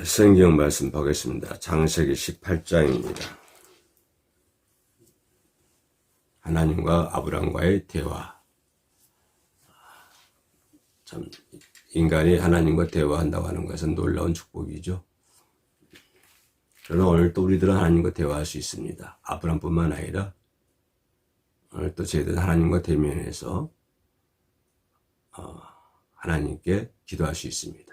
성경 말씀 보겠습니다. 창세기 18장입니다. 하나님과 아브람과의 대화. 참 인간이 하나님과 대화한다고 하는 것은 놀라운 축복이죠. 그러나 오늘 또 우리들은 하나님과 대화할 수 있습니다. 아브람뿐만 아니라 오늘 또 저희들은 하나님과 대면해서 하나님께 기도할 수 있습니다.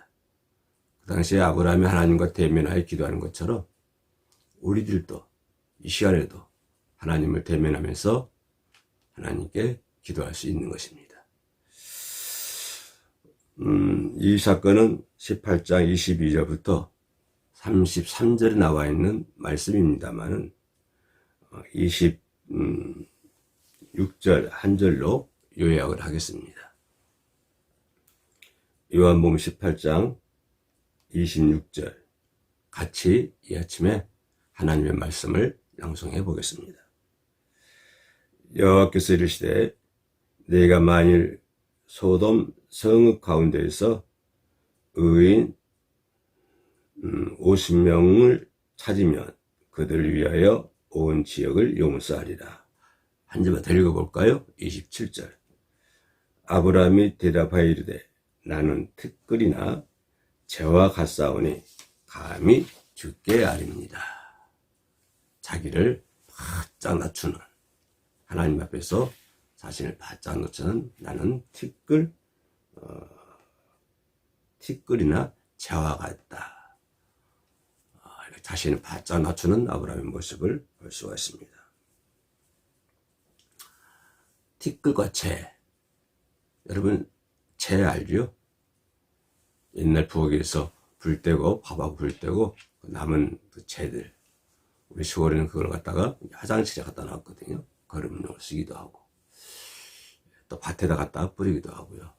그 당시에 아브라함이 하나님과 대면하여 기도하는 것처럼 우리들도 이 시간에도 하나님을 대면하면서 하나님께 기도할 수 있는 것입니다. 이 사건은 18장 22절부터 33절에 나와 있는 말씀입니다만은 26절 한 절로 요약을 하겠습니다. 요한복음 18장 26절 같이 이 아침에 하나님의 말씀을 낭송해 보겠습니다. 여호와께서 이르시되 내가 만일 소돔 성읍 가운데에서 의인 50명을 찾으면 그들을 위하여 온 지역을 용서하리라. 한 절만 더 읽어볼까요? 27절 아브라함이 대답하여 이르되 나는 티끌이나 재와 같사오니 감히 주께 아립니다. 자기를 바짝 낮추는 하나님 앞에서 자신을 바짝 낮추는 나는 티끌이나 재와 같다. 자신을 바짝 낮추는 아브라함의 모습을 볼 수가 있습니다. 티끌과 재, 여러분 재 알죠? 옛날 부엌에서 불 떼고 밥하고 불 떼고 남은 그 재들, 우리 시골에는 그걸 갖다가 화장실에 갖다 놨거든요. 거름용으로 쓰기도 하고 또 밭에다 갖다가 뿌리기도 하고요.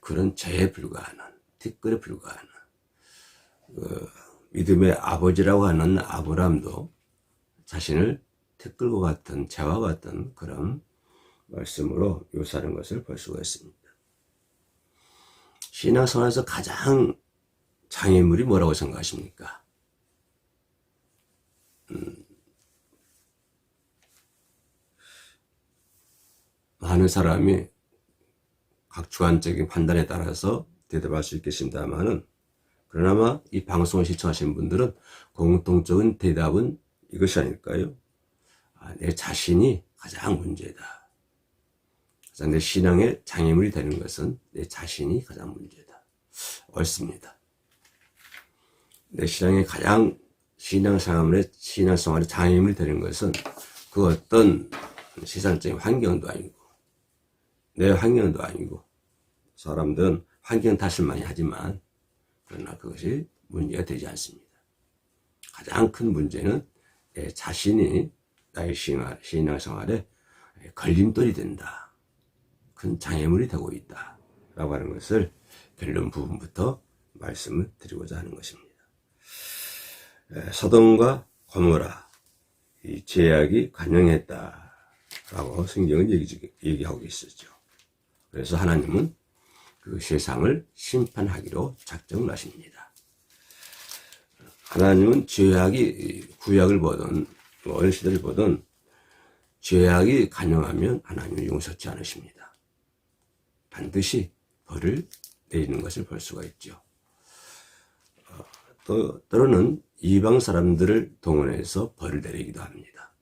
그런 재에 불과하는, 티끌에 불과하는 믿음의 아버지라고 하는 아브람도 자신을 티끌과 같은 재와 같은 그런 말씀으로 묘사하는 것을 볼 수가 있습니다. 신앙생활에서 가장 장애물이 뭐라고 생각하십니까? 많은 사람이 각 주관적인 판단에 따라서 대답할 수 있겠습니다만은 그러나마 이 방송을 시청하시는 분들은 공통적인 대답은 이것이 아닐까요? 내 자신이 가장 문제다. 그래서 내 신앙의 장애물이 되는 것은 내 자신이 가장 문제다. 옳습니다. 내 신앙의 가장 신앙생활의 장애물이 되는 것은 그 어떤 세상적인 환경도 아니고 내 환경도 아니고 사람들은 환경 탓을 많이 하지만 그러나 그것이 문제가 되지 않습니다. 가장 큰 문제는 내 자신이 나의 신앙생활에 걸림돌이 된다. 큰 장애물이 되고 있다. 라고 하는 것을 결론 부분부터 말씀을 드리고자 하는 것입니다. 소돔과 고모라 이 죄악이 관영했다. 라고 성경은 얘기하고 있었죠. 그래서 하나님은 그 세상을 심판하기로 작정을 하십니다. 하나님은 죄악이 구약을 보든 어느 시대를 보든 죄악이 관영하면 하나님은 용서치 않으십니다. 반드시 벌을 내리는 것을 볼 수가 있죠. 또 때로는 이방 사람들을 동원해서 벌을 내리기도 합니다.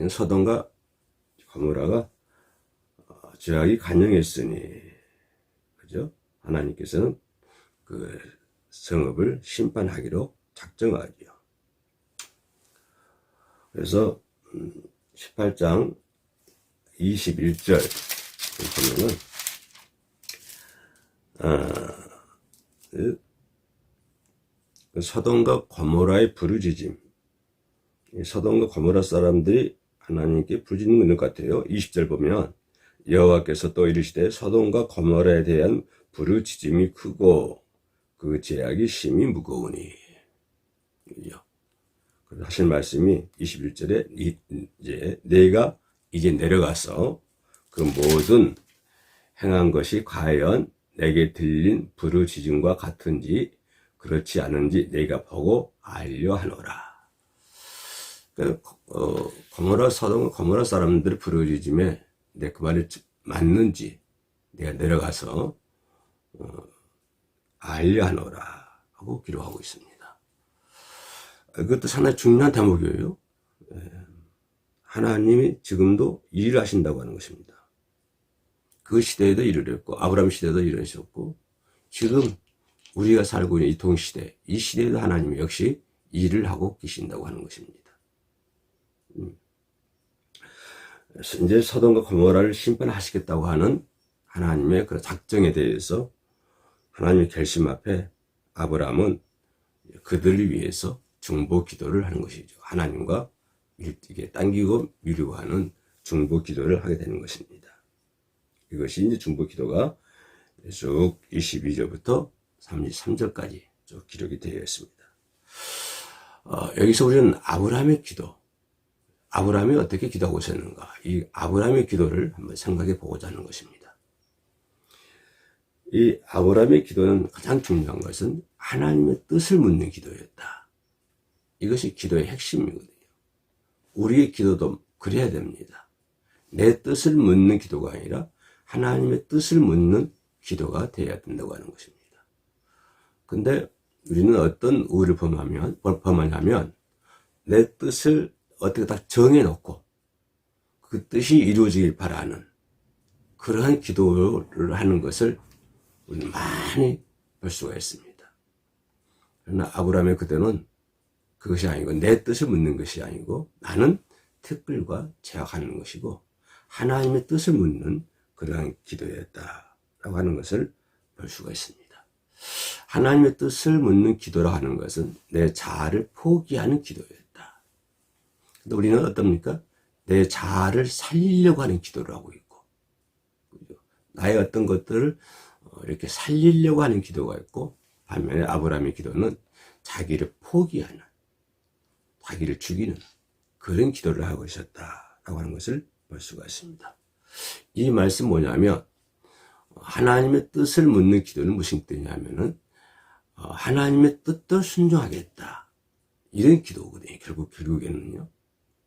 소돔과 고모라가 죄악이 관영했으니 그죠? 하나님께서는 그 성읍을 심판하기로 작정하지요. 그래서 18장 21절 보면은 소돔과 고모라의 부르짖음, 소돔과 고모라 사람들이 하나님께 부르짖는 거 있는 것 같아요. 20절 보면 여호와께서 또 이르시되 소돔과 고모라에 대한 부르짖음이 크고 그 죄악이 심히 무거우니. 그래서 하신 말씀이 21절에 이제 내가 이제 내려가서 그 모든 행한 것이 과연 내게 들린 부르짖음과 같은지 그렇지 않은지 내가 보고 알려 하노라. 고모라 소돔 고모라 사람들의 부르짖음에 내 그 말이 맞는지 내가 내려가서 알려 하노라 하고 기록하고 있습니다. 그것도 상당히 중요한 대목이에요. 하나님이 지금도 일을 하신다고 하는 것입니다. 그 시대에도 일을 했고 아브라함 시대에도 일을 하셨고 지금 우리가 살고 있는 이 동시대, 이 시대에도 하나님이 역시 일을 하고 계신다고 하는 것입니다. 이제 소돔과 고모라를 심판하시겠다고 하는 하나님의 그 작정에 대해서 하나님의 결심 앞에 아브라함은 그들을 위해서 중보 기도를 하는 것이죠. 하나님과 이게 당기고 미루고 하는 중보 기도를 하게 되는 것입니다. 이것이 이제 중보 기도가 쭉 22절부터 33절까지 쭉 기록이 되어 있습니다. 여기서 우리는 아브라함의 기도, 아브라함이 어떻게 기도하고 있었는가, 이 아브라함의 기도를 한번 생각해 보고자 하는 것입니다. 이 아브라함의 기도는 가장 중요한 것은 하나님의 뜻을 묻는 기도였다. 이것이 기도의 핵심이거든요. 우리의 기도도 그래야 됩니다. 내 뜻을 묻는 기도가 아니라 하나님의 뜻을 묻는 기도가 되어야 된다고 하는 것입니다. 근데 우리는 어떤 우를 범하냐면 내 뜻을 어떻게 딱 정해놓고 그 뜻이 이루어지길 바라는 그러한 기도를 하는 것을 우리는 많이 볼 수가 있습니다. 그러나 아브라함의 그때는 그것이 아니고 내 뜻을 묻는 것이 아니고 나는 특별과 제약하는 것이고 하나님의 뜻을 묻는 그러한 기도였다라고 하는 것을 볼 수가 있습니다. 하나님의 뜻을 묻는 기도라 하는 것은 내 자아를 포기하는 기도였다. 근데 우리는 어떻습니까? 내 자아를 살리려고 하는 기도를 하고 있고, 나의 어떤 것들을 이렇게 살리려고 하는 기도가 있고, 반면에 아브라함의 기도는 자기를 포기하는, 자기를 죽이는 그런 기도를 하고 있었다라고 하는 것을 볼 수가 있습니다. 이 말씀 뭐냐면 하나님의 뜻을 묻는 기도는 무슨 뜻이냐면은 하나님의 뜻도 순종하겠다 이런 기도거든요. 결국에는요.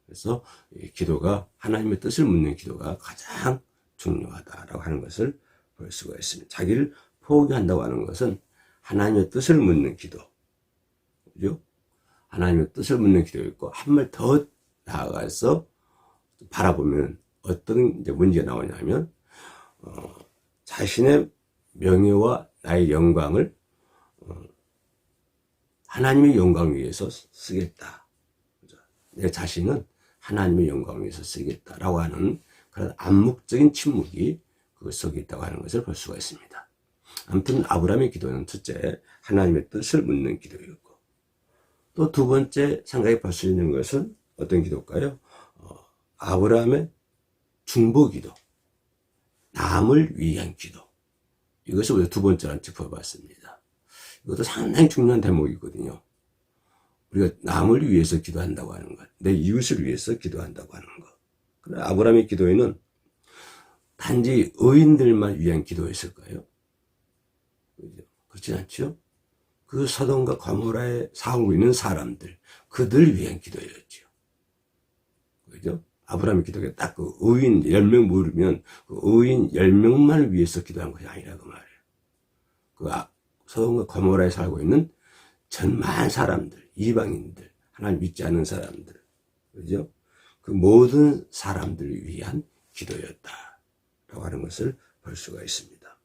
그래서 이 기도가 하나님의 뜻을 묻는 기도가 가장 중요하다라고 하는 것을 볼 수가 있습니다. 자기를 포기한다고 하는 것은 하나님의 뜻을 묻는 기도, 그죠? 하나님의 뜻을 묻는 기도 있고 한 발 더 나아가서 바라보면 어떤 이제 문제가 나오냐면 자신의 명예와 나의 영광을 하나님의 영광을 위해서 쓰겠다. 내 자신은 하나님의 영광을 위해서 쓰겠다라고 하는 그런 암묵적인 침묵이 그 속에 있다고 하는 것을 볼 수가 있습니다. 아무튼 아브라함의 기도는 첫째 하나님의 뜻을 묻는 기도였고 또 두 번째 생각해 볼 수 있는 것은 어떤 기도일까요? 아브라함의 중보 기도, 남을 위한 기도. 이것을 우리가 두 번째로 짚어봤습니다. 이것도 상당히 중요한 대목이거든요. 우리가 남을 위해서 기도한다고 하는 것, 내 이웃을 위해서 기도한다고 하는 것. 그러나 아브라함의 기도에는 단지 의인들만 위한 기도였을까요? 그렇지 않죠? 그 소돔과 고모라에 살고 있는 사람들, 그들 위한 기도였죠. 그죠? 아브라함의 기도가 딱 그 의인 10명 모르면 그 의인 10명만을 위해서 기도한 것이 아니라 그 말이에요. 그 소돔과 고모라에 살고 있는 전만 사람들, 이방인들, 하나님 믿지 않는 사람들, 그죠? 그 모든 사람들을 위한 기도였다라고 하는 것을 볼 수가 있습니다.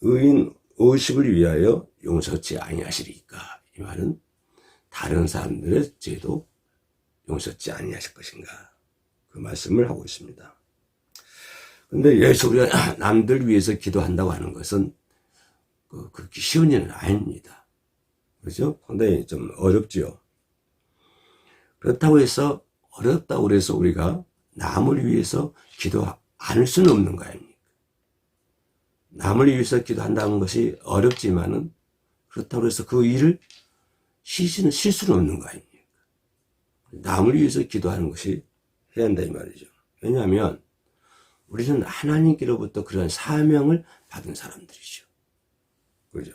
의인 50을 위하여 용서치 아니하시리까? 이 말은 다른 사람들의 죄도 용서치 아니하실 것인가? 그 말씀을 하고 있습니다. 근데 여기서 우리가 남들 위해서 기도한다고 하는 것은 그렇게 쉬운 일은 아닙니다. 그렇죠? 상당히 좀 어렵지요. 그렇다고 해서 어렵다고 해서 우리가 남을 위해서 기도 안 할 수는 없는 거 아닙니까? 남을 위해서 기도한다는 것이 어렵지만은 그렇다고 해서 그 일을 쉴 수는 없는 거 아닙니까? 남을 위해서 기도하는 것이 해야 한다 이 말이죠. 왜냐하면 우리는 하나님께로부터 그런 사명을 받은 사람들이죠. 그죠?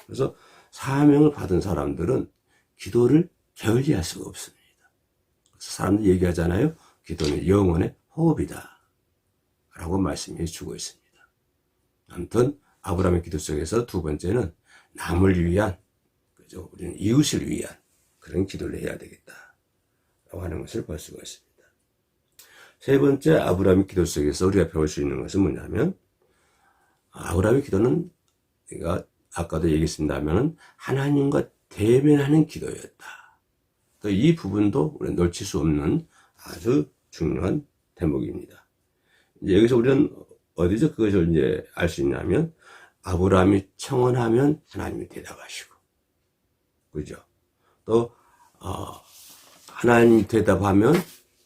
그래서 사명을 받은 사람들은 기도를 게을리할 수가 없습니다. 그래서 사람들이 얘기하잖아요. 기도는 영혼의 호흡이다 라고 말씀해 주고 있습니다. 아무튼 아브라함의 기도 속에서 두 번째는 남을 위한, 그죠? 우리는 이웃을 위한 그런 기도를 해야 되겠다라고 하는 것을 볼 수가 있습니다. 세 번째, 아브라함의 기도 속에서 우리가 배울 수 있는 것은 뭐냐면, 아브라함의 기도는 우리가 아까도 얘기했습니다만 하나님과 대면하는 기도였다. 또 이 부분도 우리는 놓칠 수 없는 아주 중요한 대목입니다. 이제 여기서 우리는 어디서 그것을 이제 알 수 있냐면, 아브라함이 청원하면 하나님이 대답하시고, 그죠? 또 하나님이 대답하면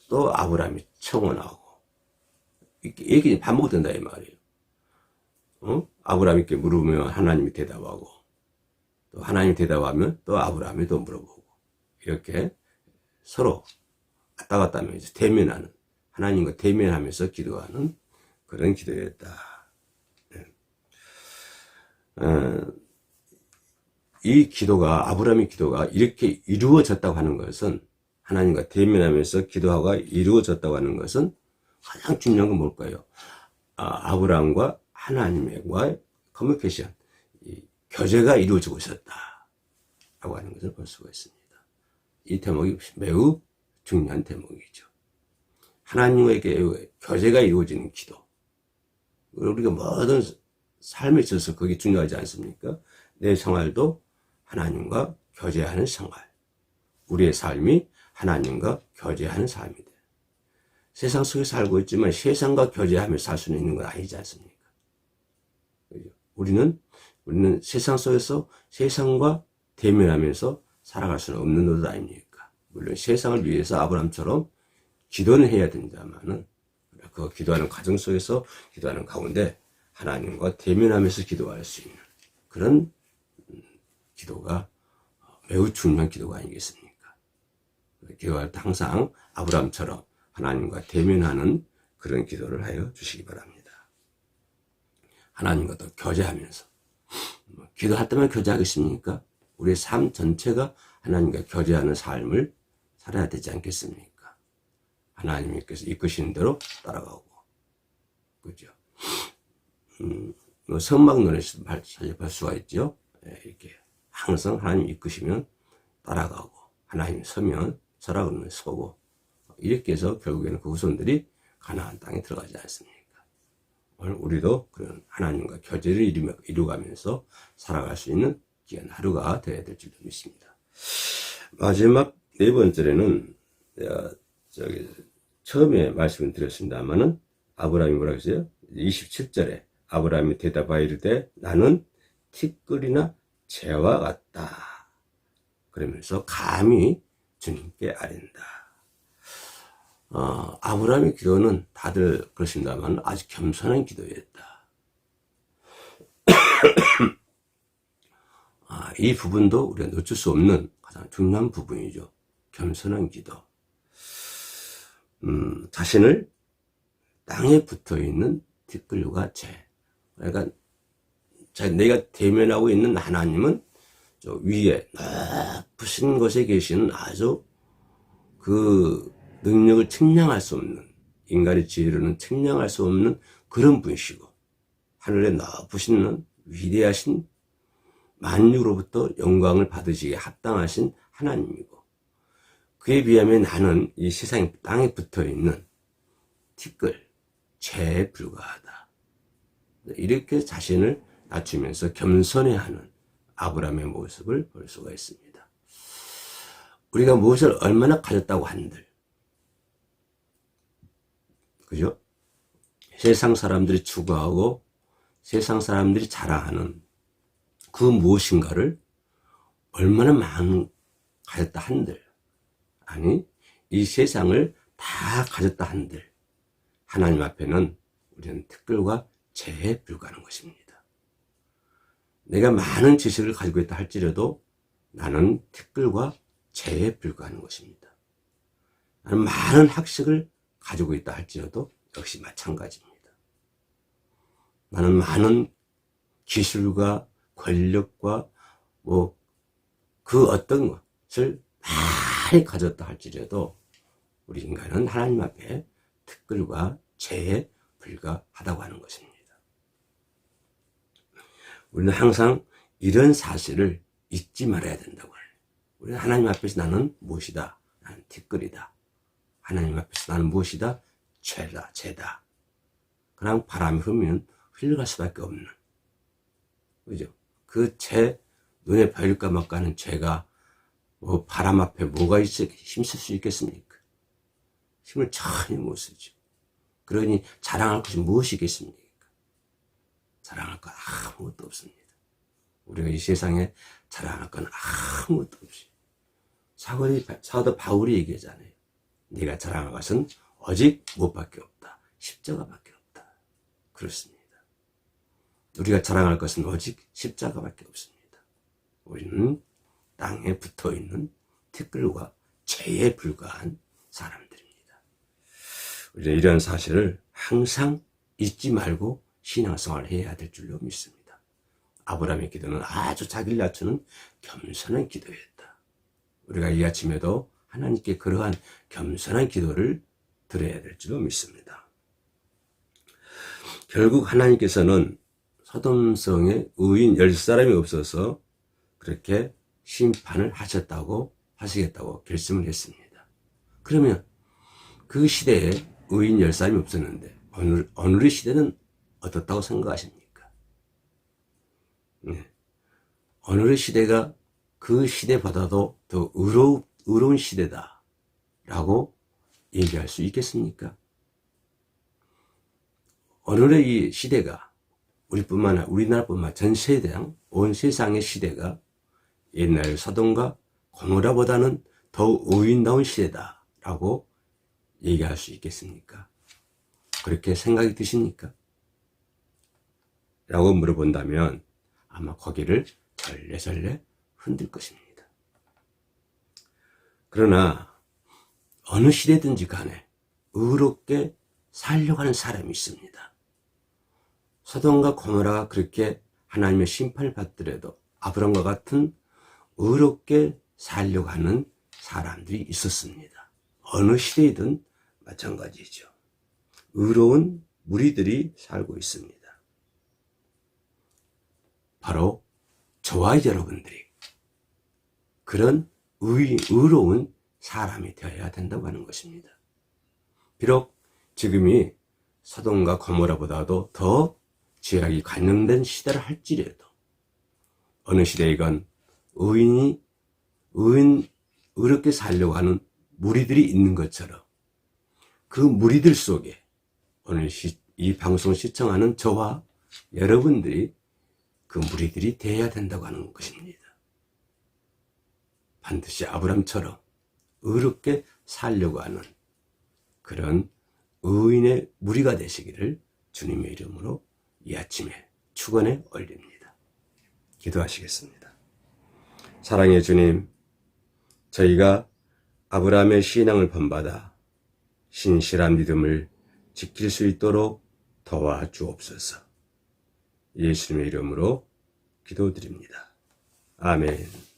또 아브라함이 청원하고, 이게 반복된다 이 말이에요. 아브라함께 물으면 하나님이 대답하고, 또 하나님이 대답하면 또 아브라함이 또 물어보고, 이렇게 서로 왔다 갔다 하면서 대면하는, 하나님과 대면하면서 기도하는 그런 기도였다. 이 기도가, 아브라함의 기도가 이렇게 이루어졌다고 하는 것은, 하나님과 대면하면서 기도가 이루어졌다고 하는 것은 가장 중요한 건 뭘까요? 아브라함과 하나님과의 커뮤니케이션, 교제가 이루어지고 있었다라고 하는 것을 볼 수가 있습니다. 이 대목이 매우 중요한 대목이죠. 하나님에게 교제가 이루어지는 기도. 우리가 모든 삶에 있어서 그게 중요하지 않습니까? 내 생활도 하나님과 교제하는 생활. 우리의 삶이 하나님과 교제하는 삶이다. 세상 속에 살고 있지만 세상과 교제하며 살 수는 있는 건 아니지 않습니까? 우리는 세상 속에서 세상과 대면하면서 살아갈 수는 없는 노릇 아닙니까? 물론 세상을 위해서 아브라함처럼 기도는 해야 된다면은, 그 기도하는 과정 속에서 기도하는 가운데 하나님과 대면하면서 기도할 수 있는 그런 기도가 매우 중요한 기도가 아니겠습니까? 기도할 때 항상 아브라함처럼 하나님과 대면하는 그런 기도를 하여 주시기 바랍니다. 하나님과 또 교제하면서, 기도할 때만 교제하겠습니까? 우리의 삶 전체가 하나님과 교제하는 삶을 살아야 되지 않겠습니까? 하나님께서 이끄시는 대로 따라가고, 그죠? 성막론에서도 살펴볼 수가 있죠. 이렇게 항상 하나님 이끄시면 따라가고, 하나님 서면 서라고 서고, 이렇게 해서 결국에는 그 후손들이 가나안 땅에 들어가지 않습니까? 오늘 우리도 그런 하나님과 교제를 이루가면서 살아갈 수 있는 귀한 하루가 되어야 될 줄도 믿습니다. 마지막 네 번째는 처음에 말씀을 드렸습니다만은, 아브라함이 뭐라고 했어요? 27절에 아브라함이 대답하여 이르되 나는 티끌이나 재와 같다. 그러면서 감히 주님께 아뢰는다. 아브라함의 기도는 다들 그러신다만 아주 겸손한 기도였다. 이 부분도 우리가 놓칠 수 없는 가장 중요한 부분이죠. 겸손한 기도. 자신을 땅에 붙어있는 티끌과 재. 그러니까 내가 대면하고 있는 하나님은 저 위에 높으신 곳에 계시는 아주 그 능력을 측량할 수 없는, 인간의 지혜로는 측량할 수 없는 그런 분이시고, 하늘에 높으신 위대하신 만유로부터 영광을 받으시기에 합당하신 하나님이고, 그에 비하면 나는 이 세상 땅에 붙어있는 티끌, 재에 불과하다. 이렇게 자신을 낮추면서 겸손해하는 아브라함의 모습을 볼 수가 있습니다. 우리가 무엇을 얼마나 가졌다고 한들, 그죠? 세상 사람들이 추구하고 세상 사람들이 자랑하는 그 무엇인가를 얼마나 많이 가졌다 한들, 아니 이 세상을 다 가졌다 한들, 하나님 앞에는 우리는 티끌과 재에 불과한 것입니다. 내가 많은 지식을 가지고 있다 할지라도 나는 티끌과 재에 불과한 것입니다. 나는 많은 학식을 가지고 있다 할지라도 역시 마찬가지입니다. 나는 많은 기술과 권력과 뭐 그 어떤 것을 많이 가졌다 할지라도 우리 인간은 하나님 앞에 특글과 죄에 불과하다고 하는 것입니다. 우리는 항상 이런 사실을 잊지 말아야 된다고 해요. 우리는 하나님 앞에서 나는 무엇이다? 나는 티끌이다. 하나님 앞에서 나는 무엇이다? 죄다. 그냥 바람이 흐르면 흘러갈 수밖에 없는. 그죠? 그 눈에 보일까 말까 하는 죄가 뭐 바람 앞에 뭐가 힘쓸 수 있겠습니까? 힘을 전혀 못 쓰죠. 그러니 자랑할 것이 무엇이겠습니까? 자랑할 건 아무것도 없습니다. 우리가 이 세상에 자랑할 건 아무것도 없이. 사도 바울이 얘기하잖아요. 네가 자랑할 것은 오직 무엇밖에 없다. 십자가밖에 없다. 그렇습니다. 우리가 자랑할 것은 오직 십자가밖에 없습니다. 우리는 땅에 붙어있는 티끌과 죄에 불과한 사람들입니다. 우리는 이런 사실을 항상 잊지 말고 신앙생활을 해야 될 줄로 믿습니다. 아브라함의 기도는 아주 자기를 낮추는 겸손한 기도였다. 우리가 이 아침에도 하나님께 그러한 겸손한 기도를 드려야 될 줄로 믿습니다. 결국 하나님께서는 소돔성에 의인 10사람이 없어서 그렇게 심판을 하시겠다고 결심을 했습니다. 그러면 그 시대에 의인 10사람이 없었는데 오늘의 시대는 어떻다고 생각하십니까? 네. 오늘의 시대가 그 시대보다도 더 의로운 시대다라고 얘기할 수 있겠습니까? 오늘의 이 시대가 우리나라뿐만 전 세상, 온 세상의 시대가 옛날 소돔과 고모라보다는 더 의인다운 시대다라고 얘기할 수 있겠습니까? 그렇게 생각이 드십니까? 라고 물어본다면 아마 고개를 절레절레 흔들 것입니다. 그러나 어느 시대든지 간에 의롭게 살려고 하는 사람이 있습니다. 소돔과 고모라가 그렇게 하나님의 심판을 받더라도 아브람과 같은 의롭게 살려고 하는 사람들이 있었습니다. 어느 시대이든 마찬가지죠. 의로운 무리들이 살고 있습니다. 바로 저와 여러분들이 그런 의로운 사람이 되어야 된다고 하는 것입니다. 비록 지금이 소돔과 고모라보다도 더 죄악이 관영된 시대를 할지라도 어느 시대이건 의롭게 살려고 하는 무리들이 있는 것처럼 그 무리들 속에 오늘 이 방송을 시청하는 저와 여러분들이 그 무리들이 되어야 된다고 하는 것입니다. 반드시 아브람처럼 의롭게 살려고 하는 그런 의인의 무리가 되시기를 주님의 이름으로 이 아침에 축원에 올립니다. 기도하시겠습니다. 사랑의 주님, 저희가 아브라함의 신앙을 본받아 신실한 믿음을 지킬 수 있도록 도와주옵소서. 예수님의 이름으로 기도드립니다. 아멘.